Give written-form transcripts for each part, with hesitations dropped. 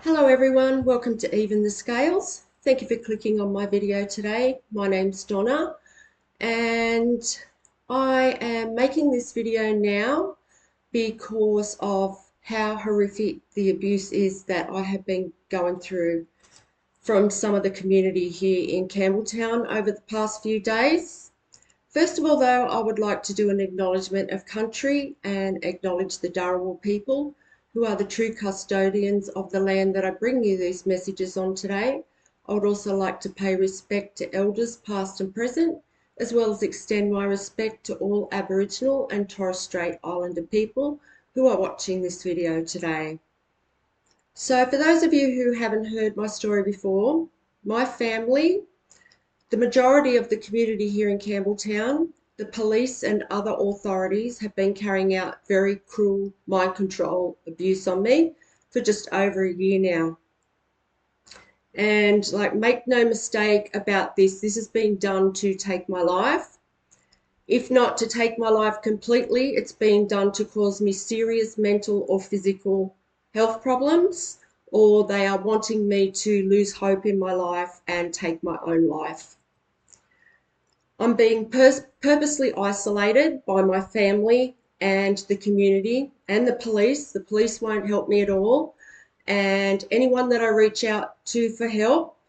Hello everyone, welcome to Even the Scales. Thank you for clicking on my video today. My name's Donna and I am making this video now because of how horrific the abuse is that I have been going through from some of the community here in Campbelltown over the past few days. First of all though, I would like to do an acknowledgement of country and acknowledge the Dharawal people who are the true custodians of the land that I bring you these messages on today. I would also like to pay respect to elders past and present, as well as extend my respect to all Aboriginal and Torres Strait Islander people who are watching this video today. So for those of you who haven't heard my story before, my family, the majority of the community here in Campbelltown, the police and other authorities have been carrying out very cruel mind control abuse on me for just over a year now. And make no mistake about this has been done to take my life. If not to take my life completely, it's been done to cause me serious mental or physical health problems, or they are wanting me to lose hope in my life and take my own life. I'm being purposely isolated by my family and the community and the police. The police won't help me at all. And anyone that I reach out to for help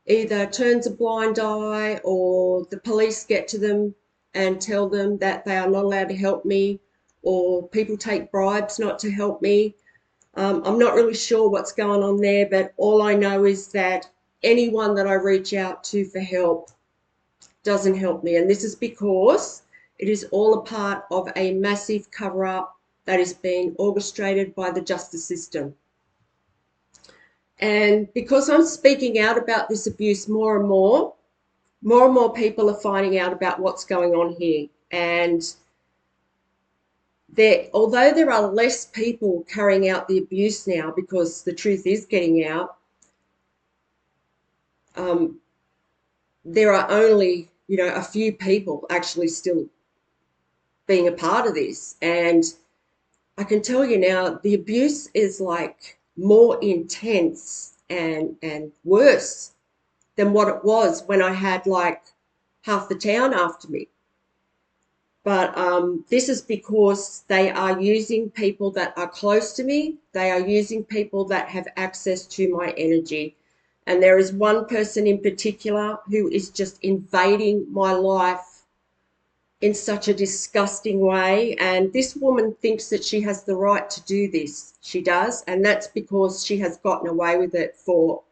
either turns a blind eye, or the police get to them and tell them that they are not allowed to help me, or people take bribes not to help me. I'm not really sure what's going on there, but all I know is that anyone that I reach out to for help doesn't help me. And this is because it is all a part of a massive cover-up that is being orchestrated by the justice system. And because I'm speaking out about this abuse more and more people are finding out about what's going on here. And although there are less people carrying out the abuse now because the truth is getting out, there are only a few people actually still being a part of this. And I can tell you now, the abuse is more intense and worse than what it was when I had half the town after me. But this is because they are using people that are close to me. They are using people that have access to my energy. And there is one person in particular who is just invading my life in such a disgusting way. And this woman thinks that she has the right to do this. She does. And that's because she has gotten away with it for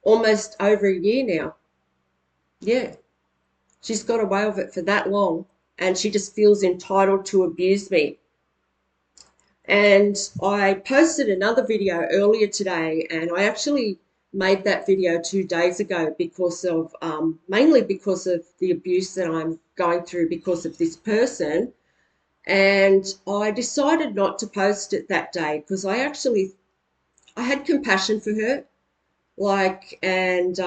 almost over a year now. Yeah, she's got away with it for that long. And she just feels entitled to abuse me. And I posted another video earlier today, and I actually made that video 2 days ago because of mainly because of the abuse that I'm going through because of this person. And I decided not to post it that day because I had compassion for her, and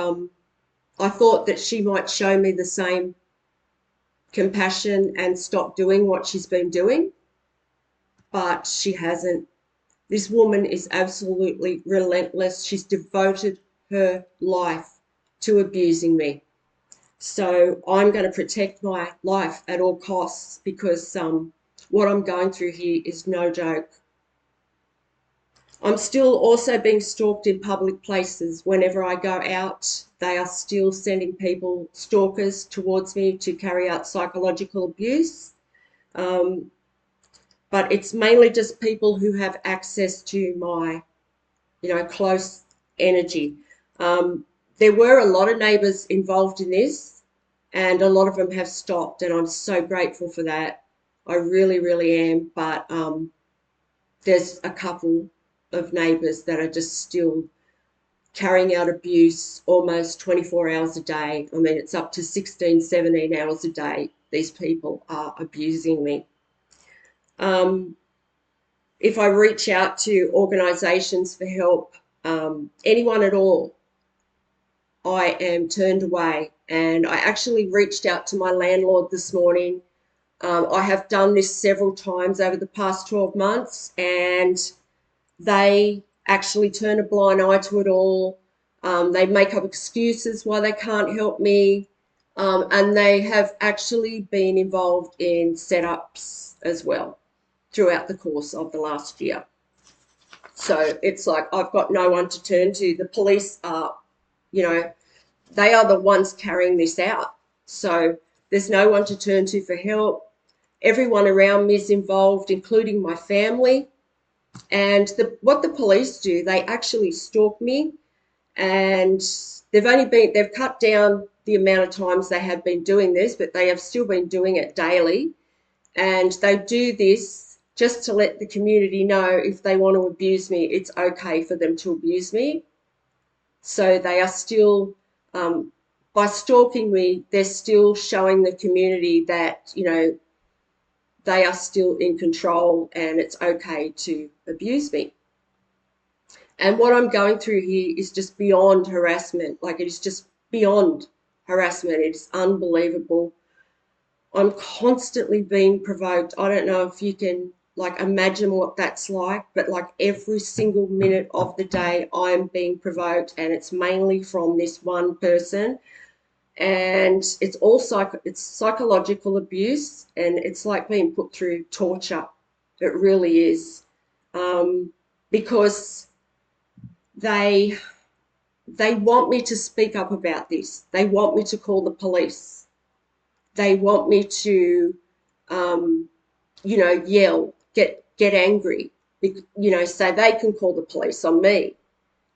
I thought that she might show me the same compassion and stop doing what she's been doing, but she hasn't. This woman is absolutely relentless. She's devoted her life to abusing me. So I'm going to protect my life at all costs because what I'm going through here is no joke. I'm still also being stalked in public places. Whenever I go out, they are still sending people, stalkers, towards me to carry out psychological abuse. But it's mainly just people who have access to my, close energy. There were a lot of neighbours involved in this, and a lot of them have stopped, and I'm so grateful for that. I really, really am. But there's a couple of neighbours that are just still carrying out abuse almost 24 hours a day. I mean, it's up to 16, 17 hours a day. These people are abusing me. If I reach out to organisations for help, anyone at all, I am turned away. And I actually reached out to my landlord this morning. I have done this several times over the past 12 months, and they actually turn a blind eye to it all. They make up excuses why they can't help me. And they have actually been involved in setups as well throughout the course of the last year. So it's like I've got no one to turn to. The police are, you know, they are the ones carrying this out. So there's no one to turn to for help. Everyone around me is involved, including my family. And what the police do, they actually stalk me, and they've cut down the amount of times they have been doing this, but they have still been doing it daily. And they do this just to let the community know if they want to abuse me, it's okay for them to abuse me. So they are still, by stalking me, they're still showing the community that, they are still in control and it's okay to abuse me. And what I'm going through here is just beyond harassment. Like, it is just beyond harassment. It is unbelievable. I'm constantly being provoked. I don't know if you can like imagine what that's like, but like every single minute of the day I'm being provoked, and it's mainly from this one person. And it's it's psychological abuse, and it's like being put through torture. It really is. Because they they want me to speak up about this. They want me to call the police. They want me to, um, yell, get angry, so they can call the police on me.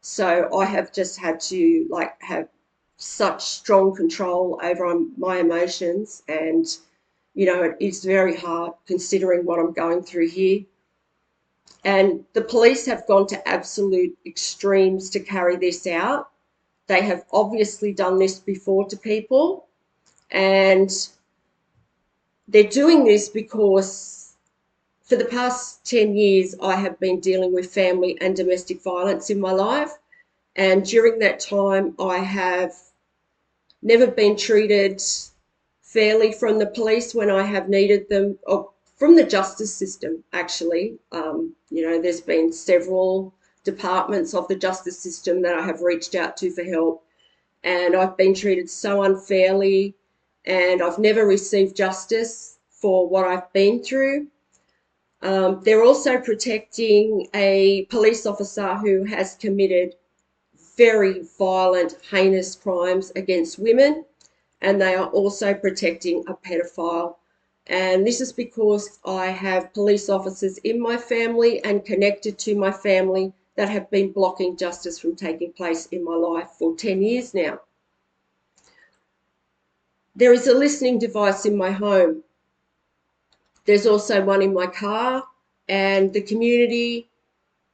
So I have just had to like have such strong control over my emotions, and it is very hard considering what I'm going through here. And the police have gone to absolute extremes to carry this out. They have obviously done this before to people, and they're doing this because for the past 10 years, I have been dealing with family and domestic violence in my life. And during that time, I have never been treated fairly from the police when I have needed them, or from the justice system, actually. There's been several departments of the justice system that I have reached out to for help, and I've been treated so unfairly, and I've never received justice for what I've been through. They're also protecting a police officer who has committed very violent, heinous crimes against women, and they are also protecting a pedophile. And this is because I have police officers in my family and connected to my family that have been blocking justice from taking place in my life for 10 years now. There is a listening device in my home. There's also one in my car, and the community,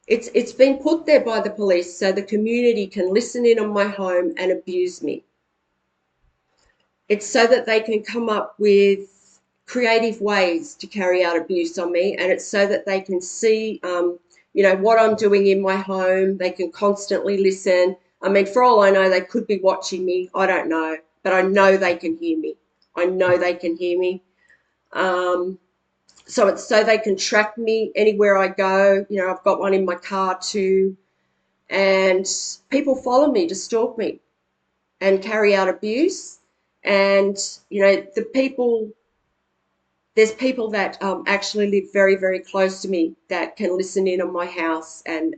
it's been put there by the police so the community can listen in on my home and abuse me. It's so that they can come up with creative ways to carry out abuse on me, and it's so that they can see, what I'm doing in my home. They can constantly listen. I mean, for all I know, they could be watching me. I don't know, but I know they can hear me. I know they can hear me. So it's so they can track me anywhere I go. I've got one in my car too, and people follow me to stalk me and carry out abuse. And there's people that actually live very, very close to me that can listen in on my house, and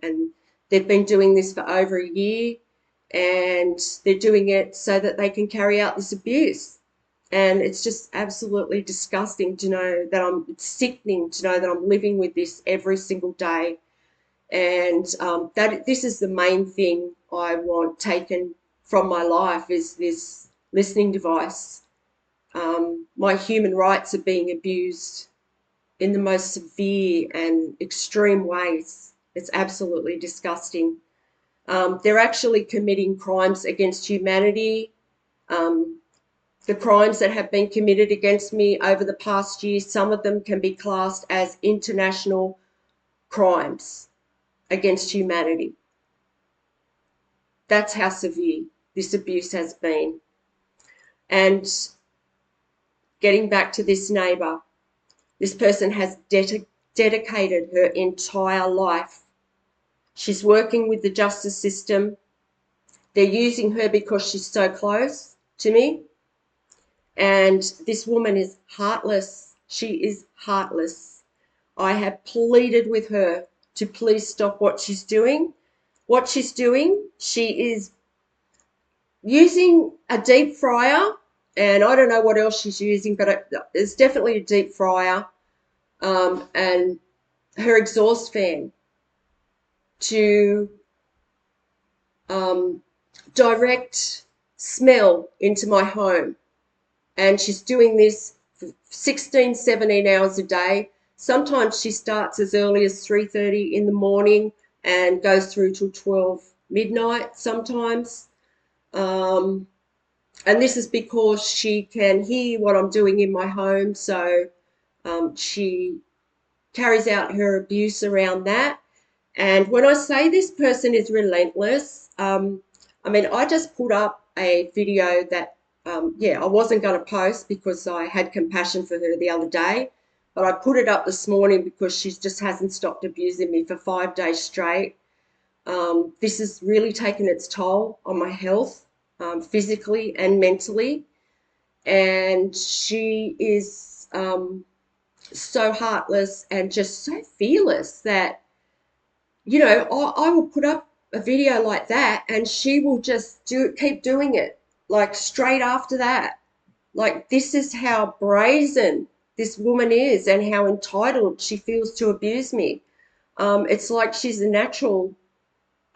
they've been doing this for over a year, and they're doing it so that they can carry out this abuse. And it's just absolutely disgusting to know that it's sickening to know that I'm living with this every single day. And that this is the main thing I want taken from my life, is this listening device. My human rights are being abused in the most severe and extreme ways. It's absolutely disgusting. They're actually committing crimes against humanity. The crimes that have been committed against me over the past year, some of them can be classed as international crimes against humanity. That's how severe this abuse has been. And getting back to this neighbour, this person has dedicated her entire life She's working with the justice system. They're using her because she's so close to me. And this woman is heartless. She is heartless. I have pleaded with her to please stop what she's doing. What she's doing, she is using a deep fryer, and I don't know what else she's using, but it's definitely a deep fryer, and her exhaust fan to um, direct smell into my home. And she's doing this for 16, 17 hours a day. Sometimes she starts as early as 3:30 in the morning and goes through till 12 midnight sometimes. Um, and this is because she can hear what I'm doing in my home. So she carries out her abuse around that. And when I say this person is relentless, I mean, I just put up a video that, yeah, I wasn't going to post because I had compassion for her the other day, but I put it up this morning because she just hasn't stopped abusing me for 5 days straight. This has really taken its toll on my health, physically and mentally. And she is so heartless and just so fearless that, you know, I will put up a video like that and she will just keep doing it like straight after that. Like, this is how brazen this woman is and how entitled she feels to abuse me. It's like she's a natural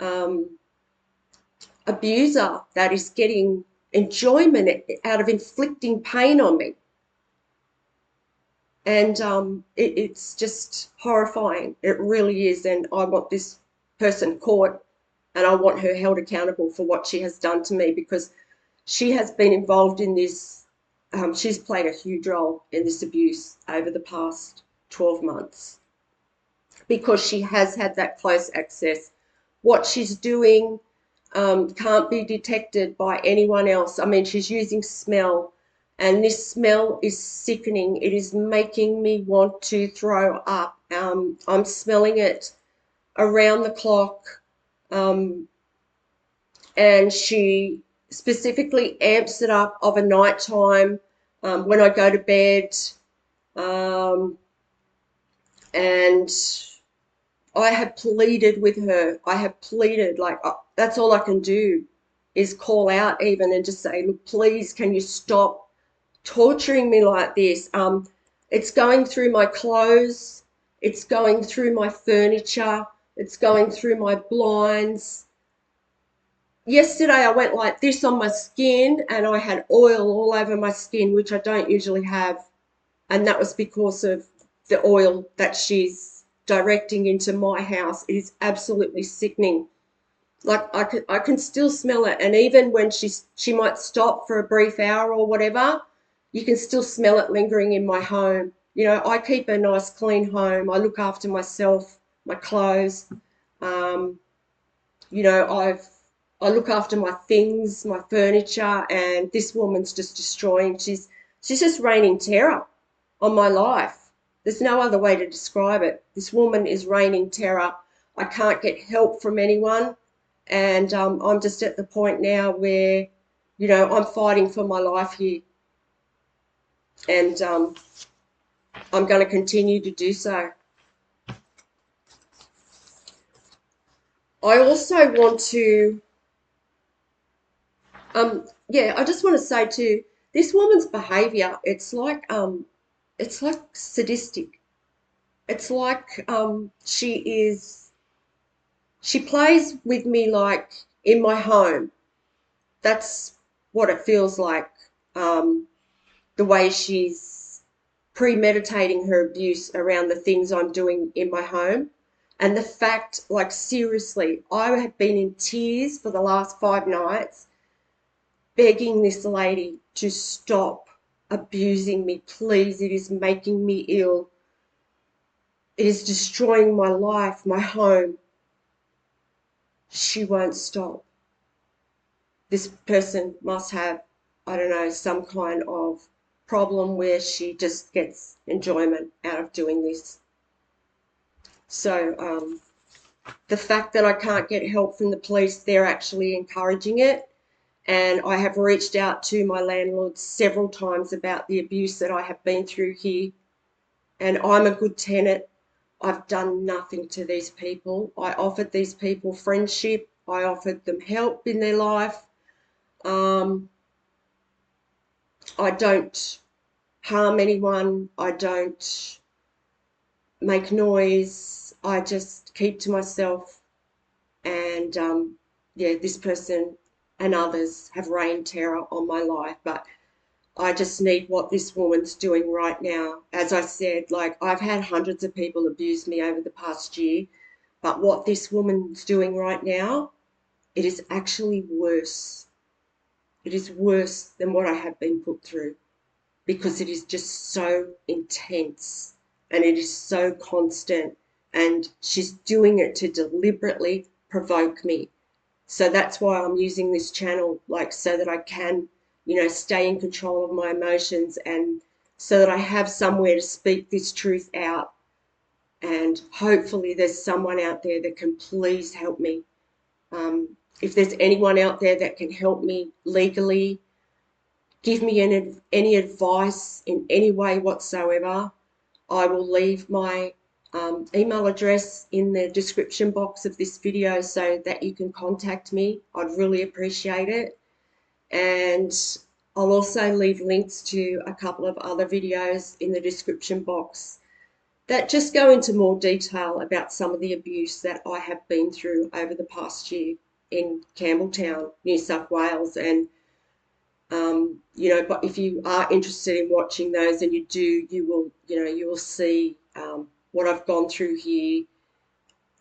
um, abuser that is getting enjoyment out of inflicting pain on me. And it's just horrifying. It really is. And I want this person caught and I want her held accountable for what she has done to me, because she has been involved in this. She's played a huge role in this abuse over the past 12 months because she has had that close access. What she's doing can't be detected by anyone else. I mean, she's using smell, and this smell is sickening. It is making me want to throw up. I'm smelling it around the clock, um, and she specifically amps it up of a night time when I go to bed, um, and I have pleaded with her. I have pleaded, like, that's all I can do is call out even and just say, look, please, can you stop torturing me like this? It's going through my clothes. It's going through my furniture. It's going through my blinds. Yesterday I went like this on my skin and I had oil all over my skin, which I don't usually have. And that was because of the oil that she's directing into my house. It is absolutely sickening. Like, I can still smell it. And even when she might stop for a brief hour or whatever, you can still smell it lingering in my home. You know, I keep a nice clean home. I look after myself, my clothes. Um, you know, I look after my things, my furniture, and this woman's just destroying. She's just raining terror on my life. There's no other way to describe it. This woman is raining terror. I can't get help from anyone, and I'm just at the point now where, you know, I'm fighting for my life here, and I'm going to continue to do so. I also want to, yeah, I just want to say too, this woman's behaviour, it's like sadistic. It's like she plays with me like in my home. That's what it feels like. Um, the way she's premeditating her abuse around the things I'm doing in my home. And the fact, like, seriously, I have been in tears for the last 5 nights begging this lady to stop abusing me. Please, it is making me ill. It is destroying my life, my home. She won't stop. This person must have, I don't know, some kind of problem where she just gets enjoyment out of doing this. So The fact that I can't get help from the police, they're actually encouraging it. And I have reached out to my landlord several times about the abuse that I have been through here. And I'm a good tenant. I've done nothing to these people. I offered these people friendship. I offered them help in their life. Um, I don't harm anyone. I don't make noise. I just keep to myself. And yeah, this person and others have rained terror on my life. But I just need what this woman's doing right now. As I said, like I've had hundreds of people abuse me over the past year, but what this woman's doing right now, it is actually worse. It is worse than what I have been put through because it is just so intense and it is so constant, and she's doing it to deliberately provoke me. So that's why I'm using this channel, like so that I can, stay in control of my emotions, and so that I have somewhere to speak this truth out. And hopefully there's someone out there that can please help me. If there's anyone out there that can help me legally, give me any advice in any way whatsoever, I will leave my email address in the description box of this video so that you can contact me. I'd really appreciate it. And I'll also leave links to a couple of other videos in the description box that just go into more detail about some of the abuse that I have been through over the past year in Campbelltown, New South Wales. And but if you are interested in watching those, and you do, you will see what I've gone through here,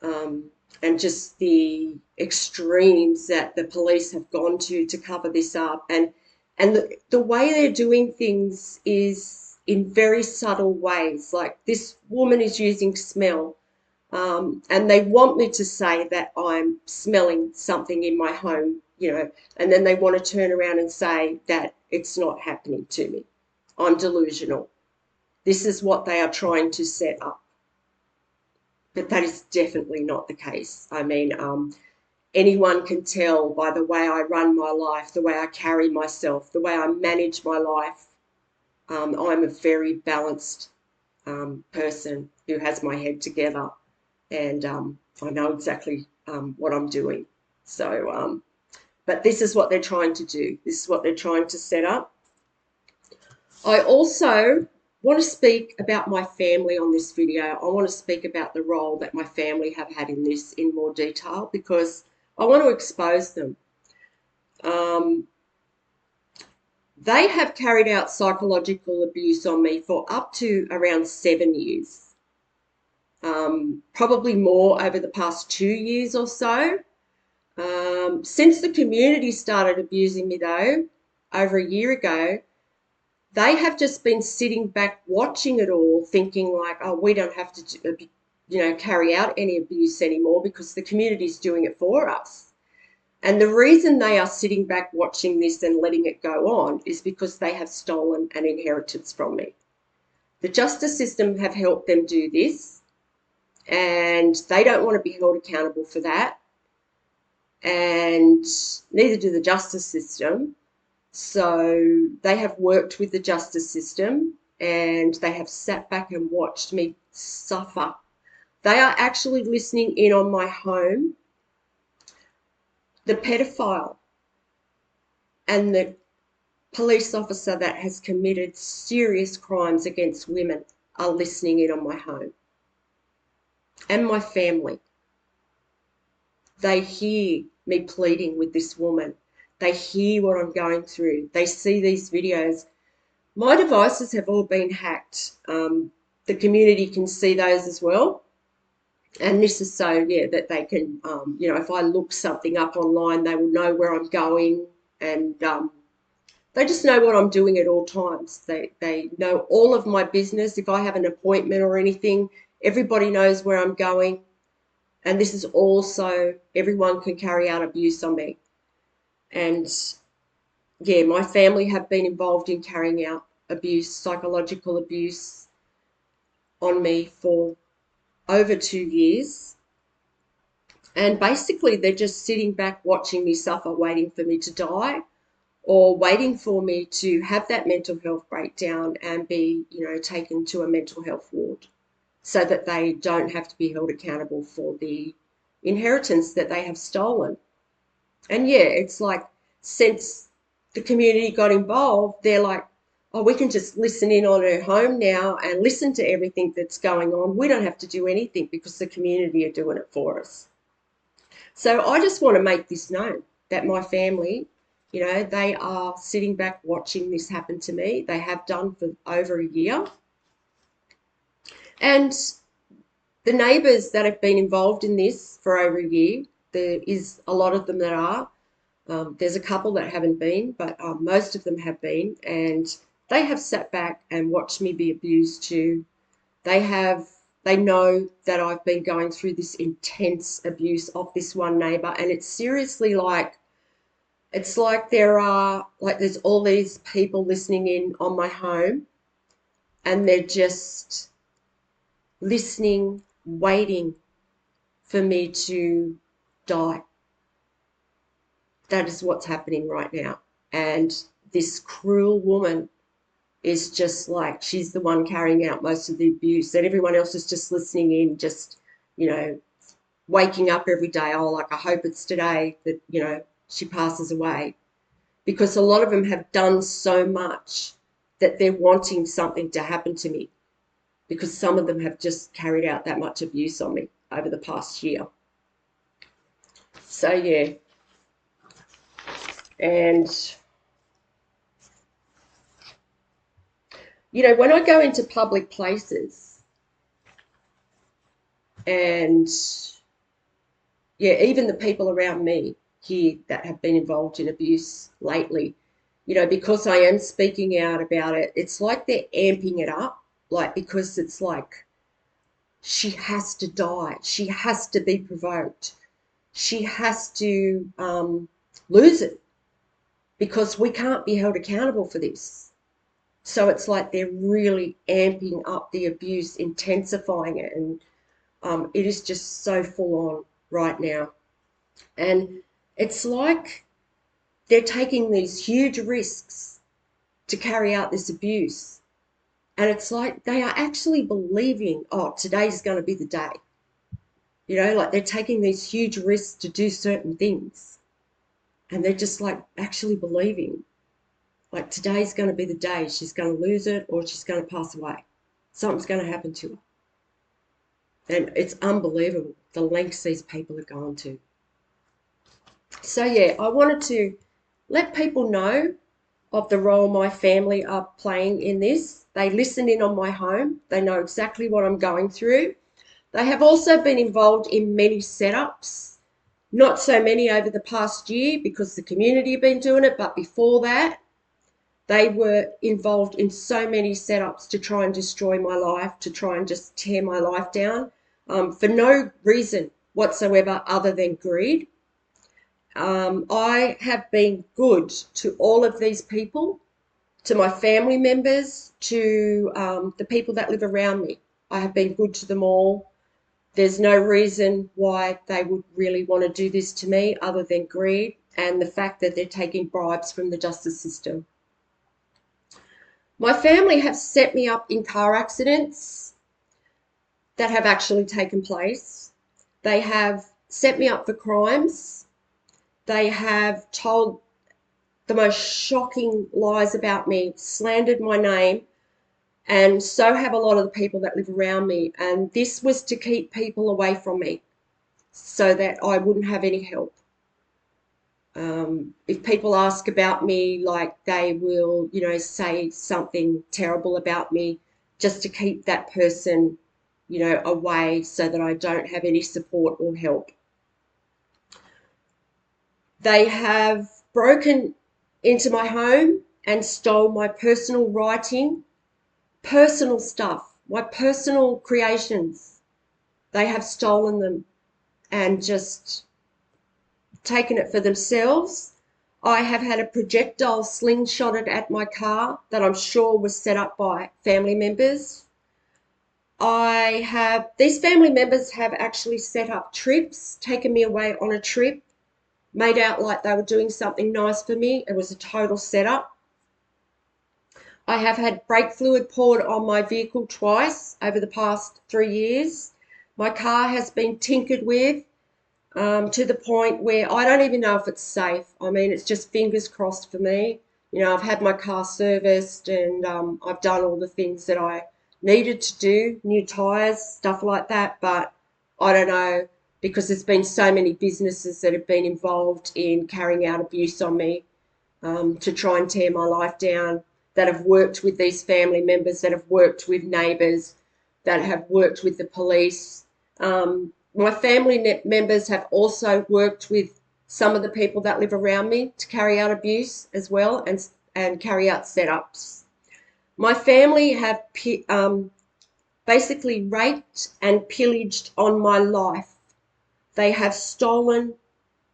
um, and just the extremes that the police have gone to cover this up. And the way they're doing things is in very subtle ways. Like this woman is using smell, and they want me to say that I'm smelling something in my home, and then they want to turn around and say that it's not happening to me. I'm delusional. This is what they are trying to set up. But that is definitely not the case. I mean, anyone can tell by the way I run my life, the way I carry myself, the way I manage my life. I'm a very balanced person who has my head together, and I know exactly what I'm doing. So, but this is what they're trying to do. This is what they're trying to set up. I also want to speak about my family on this video. I want to speak about the role that my family have had in this in more detail, because I want to expose them. Um, they have carried out psychological abuse on me for up to around 7 years, probably more over the past 2 years or so. Since the community started abusing me, though, over a year ago, they have just been sitting back watching it all, thinking like, oh, we don't have to, carry out any abuse anymore because the community's doing it for us. And the reason they are sitting back watching this and letting it go on is because they have stolen an inheritance from me. The justice system have helped them do this, and they don't want to be held accountable for that. And neither do the justice system. So they have worked with the justice system, and they have sat back and watched me suffer. They are actually listening in on my home. The pedophile and the police officer that has committed serious crimes against women are listening in on my home and my family. They hear me pleading with this woman. They hear what I'm going through. They see these videos. My devices have all been hacked. The community can see those as well. And this is so, yeah, that they can, if I look something up online, they will know where I'm going, and they just know what I'm doing at all times. They know all of my business. If I have an appointment or anything, everybody knows where I'm going. And this is also, everyone can carry out abuse on me. And yeah, my family have been involved in carrying out abuse, psychological abuse on me for over 2 years. And basically, they're just sitting back watching me suffer, waiting for me to die, or waiting for me to have that mental health breakdown and be, taken to a mental health ward so that they don't have to be held accountable for the inheritance that they have stolen. And yeah, it's like since the community got involved, they're like, oh, we can just listen in on her home now and listen to everything that's going on. We don't have to do anything because the community are doing it for us. So I just want to make this known that my family, they are sitting back watching this happen to me. They have done for over a year. And the neighbours that have been involved in this for over a year, there is a lot of them that are. There's a couple that haven't been, but most of them have been. And they have sat back and watched me be abused too. They know that I've been going through this intense abuse of this one neighbour, and it's seriously like it's like there's all these people listening in on my home, and they're just listening, waiting for me to die. That is what's happening right now. And this cruel woman is just like, she's the one carrying out most of the abuse, and everyone else is just listening in, just, you know, waking up every day. Oh, like, I hope it's today that, she passes away. Because a lot of them have done so much that they're wanting something to happen to me, because some of them have just carried out that much abuse on me over the past year. So, yeah. And, when I go into public places and, yeah, even the people around me here that have been involved in abuse lately, because I am speaking out about it, it's like they're amping it up, like, because it's like, she has to die. She has to be provoked. She has to lose it because we can't be held accountable for this. So it's like they're really amping up the abuse, intensifying it, and it is just so full on right now. And it's like they're taking these huge risks to carry out this abuse. And it's like they are actually believing, oh, today's going to be the day. Like they're taking these huge risks to do certain things. And they're just like actually believing, like, today's going to be the day. She's going to lose it or she's going to pass away. Something's going to happen to her. And it's unbelievable the lengths these people are going to. So, yeah, I wanted to let people know of the role my family are playing in this. They listen in on my home. They know exactly what I'm going through. They have also been involved in many setups, not so many over the past year because the community have been doing it, but before that, they were involved in so many setups to try and destroy my life, to try and just tear my life down, for no reason whatsoever other than greed. I have been good to all of these people, to my family members, to the people that live around me. I have been good to them all. There's no reason why they would really want to do this to me other than greed and the fact that they're taking bribes from the justice system. My family have set me up in car accidents that have actually taken place. They have set me up for crimes. They have told the most shocking lies about me, slandered my name, and so have a lot of the people that live around me. And this was to keep people away from me so that I wouldn't have any help. If people ask about me, like, they will, say something terrible about me just to keep that person, away so that I don't have any support or help. They have broken into my home and stole my personal writing, personal stuff, my personal creations. They have stolen them and just taken it for themselves. I have had a projectile slingshotted at my car that I'm sure was set up by family members. these family members have actually set up trips, taken me away on a trip, made out like they were doing something nice for me. It was a total setup. I have had brake fluid poured on my vehicle twice over the past 3 years. My car has been tinkered with to the point where I don't even know if it's safe. I mean, it's just fingers crossed for me. You know, I've had my car serviced and I've done all the things that I needed to do, new tyres, stuff like that. But I don't know, because there's been so many businesses that have been involved in carrying out abuse on me to try and tear my life down, that have worked with these family members, that have worked with neighbours, that have worked with the police. My family members have also worked with some of the people that live around me to carry out abuse as well, and carry out setups. My family have basically raped and pillaged on my life. They have stolen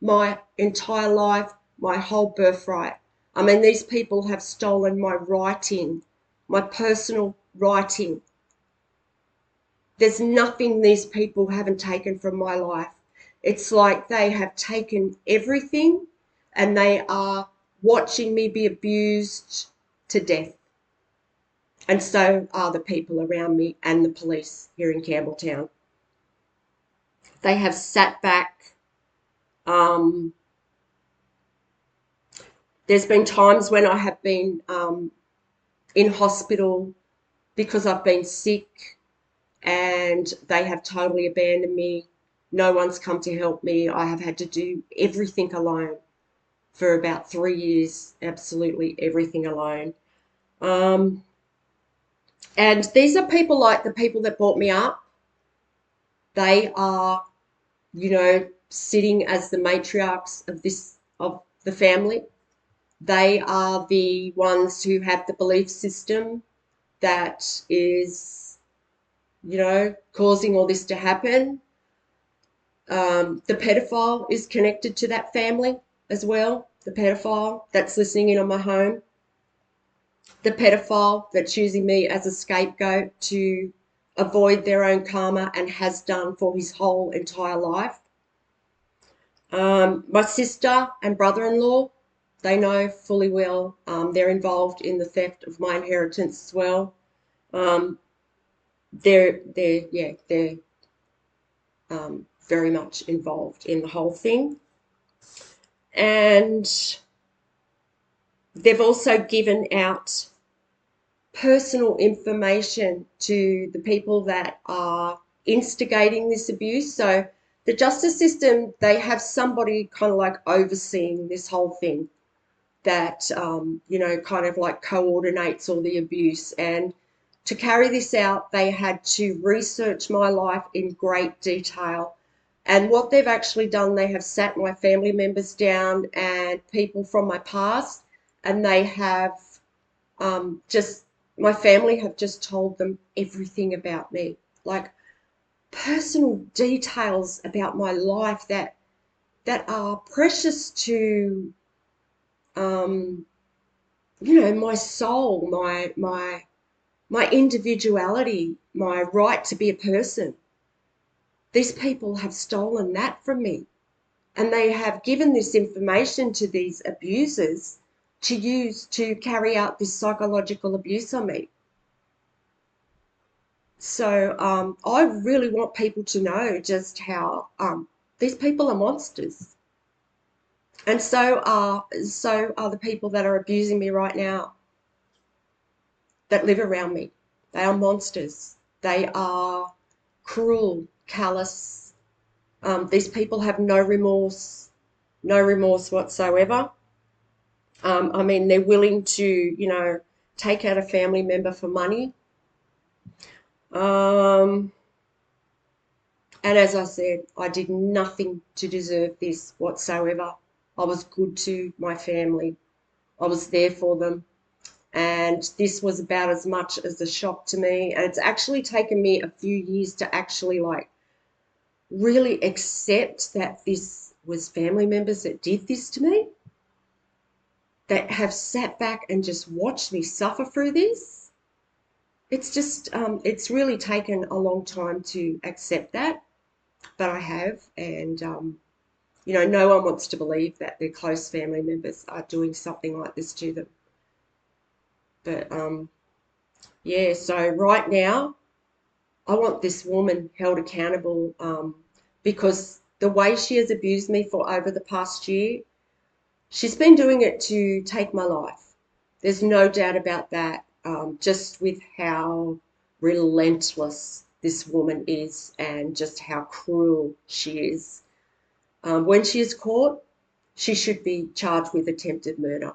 my entire life, my whole birthright. I mean, these people have stolen my writing, my personal writing. There's nothing these people haven't taken from my life. It's like they have taken everything and they are watching me be abused to death. And so are the people around me and the police here in Campbelltown. They have sat back. There's been times when I have been in hospital because I've been sick and they have totally abandoned me. No one's come to help me. I have had to do everything alone for about 3 years, absolutely everything alone. And these are people like the people that brought me up. They are, you know, sitting as the matriarchs of the family. They are the ones who have the belief system that is, you know, causing all this to happen. The pedophile is connected to that family as well. The pedophile that's listening in on my home. The pedophile that's using me as a scapegoat to avoid their own karma and has done for his whole entire life. My sister and brother-in-law, they know fully well they're involved in the theft of my inheritance as well. They're very much involved in the whole thing. And they've also given out personal information to the people that are instigating this abuse. So the justice system, they have somebody kind of like overseeing this whole thing that, you know, kind of like coordinates all the abuse. And to carry this out, they had to research my life in great detail. And what they've actually done, they have sat my family members down and people from my past, and they have my family have just told them everything about me, like personal details about my life that are precious to, you know, my soul, my individuality, my right to be a person. These people have stolen that from me, and they have given this information to these abusers to use to carry out this psychological abuse on me. So I really want people to know just how these people are monsters, and so are the people that are abusing me right now, that live around me. They are monsters. They are cruel, callous. These people have no remorse whatsoever. I mean, they're willing to, you know, take out a family member for money. And as I said, I did nothing to deserve this whatsoever. I was good to my family. I was there for them. And this was about as much as a shock to me. And it's actually taken me a few years to actually like really accept that this was family members that did this to me, that have sat back and just watched me suffer through this. it's just, it's really taken a long time to accept that, but I have. And, you know, no one wants to believe that their close family members are doing something like this to them. But, yeah, so right now, I want this woman held accountable, because the way she has abused me for over the past year, she's been doing it to take my life. There's no doubt about that, just with how relentless this woman is and just how cruel she is. When she is caught, she should be charged with attempted murder.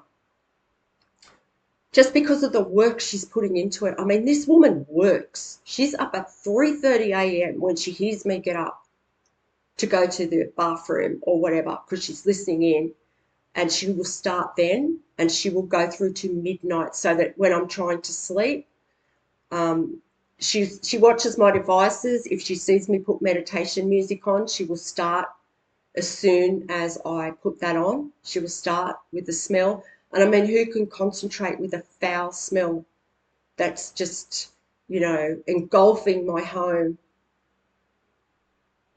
Just because of the work she's putting into it. I mean, this woman works. She's up at 3:30 a.m. when she hears me get up to go to the bathroom or whatever, because she's listening in, and she will start then and she will go through to midnight, so that when I'm trying to sleep, um, she watches my devices. If she sees me put meditation music on, she will start as soon as I put that on. She will start with the smell. And I mean, who can concentrate with a foul smell that's just, you know, engulfing my home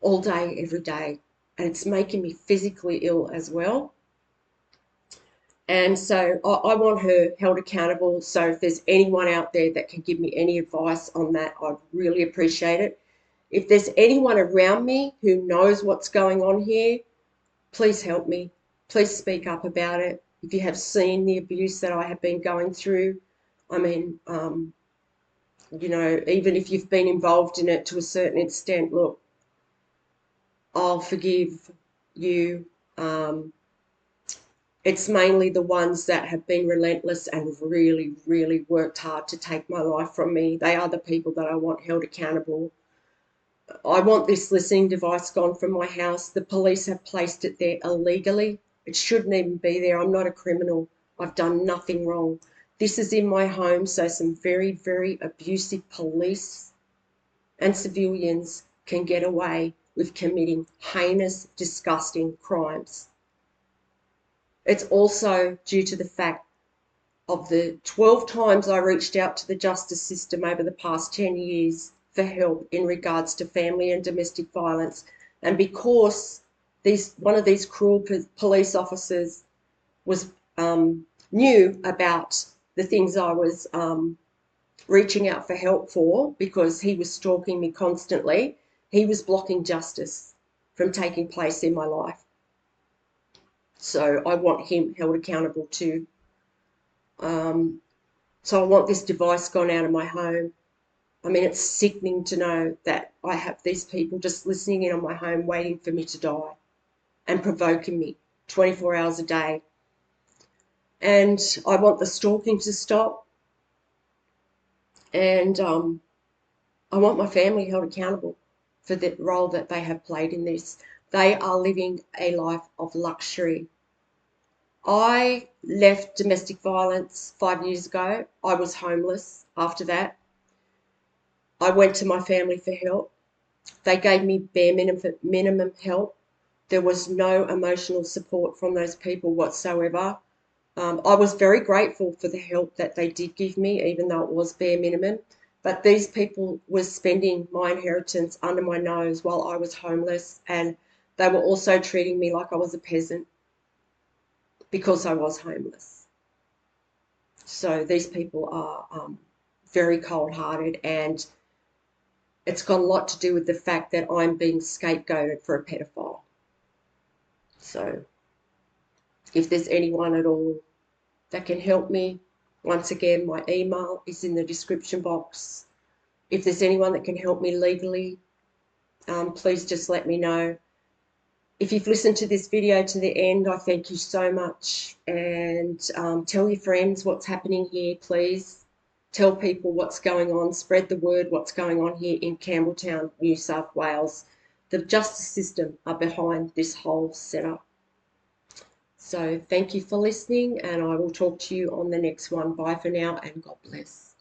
all day, every day? And it's making me physically ill as well. And so I want her held accountable. So if there's anyone out there that can give me any advice on that, I'd really appreciate it. If there's anyone around me who knows what's going on here, please help me. Please speak up about it. If you have seen the abuse that I have been going through, I mean, you know, even if you've been involved in it to a certain extent, look, I'll forgive you. It's mainly the ones that have been relentless and really, really worked hard to take my life from me. They are the people that I want held accountable. I want this listening device gone from my house. The police have placed it there illegally. It shouldn't even be there. I'm not a criminal. I've done nothing wrong. This is in my home, so some very, very abusive police and civilians can get away with committing heinous, disgusting crimes. It's also due to the fact of the 12 times I reached out to the justice system over the past 10 years for help in regards to family and domestic violence. And because one of these cruel police officers was knew about the things I was reaching out for help for, because he was stalking me constantly, he was blocking justice from taking place in my life. So I want him held accountable too. So I want this device gone out of my home. I mean, it's sickening to know that I have these people just listening in on my home waiting for me to die and provoking me 24 hours a day. And I want the stalking to stop. And I want my family held accountable for the role that they have played in this. They are living a life of luxury. I left domestic violence 5 years ago. I was homeless after that. I went to my family for help. They gave me bare minimum help. There was no emotional support from those people whatsoever. I was very grateful for the help that they did give me, even though it was bare minimum. But these people were spending my inheritance under my nose while I was homeless, and they were also treating me like I was a peasant because I was homeless. So these people are very cold-hearted, and it's got a lot to do with the fact that I'm being scapegoated for a pedophile. So if there's anyone at all that can help me, once again, my email is in the description box. If there's anyone that can help me legally, please just let me know. If you've listened to this video to the end, I thank you so much. And tell your friends what's happening here, please. Tell people what's going on. Spread the word what's going on here in Campbelltown, New South Wales. The justice system are behind this whole setup. So thank you for listening, and I will talk to you on the next one. Bye for now, and God bless.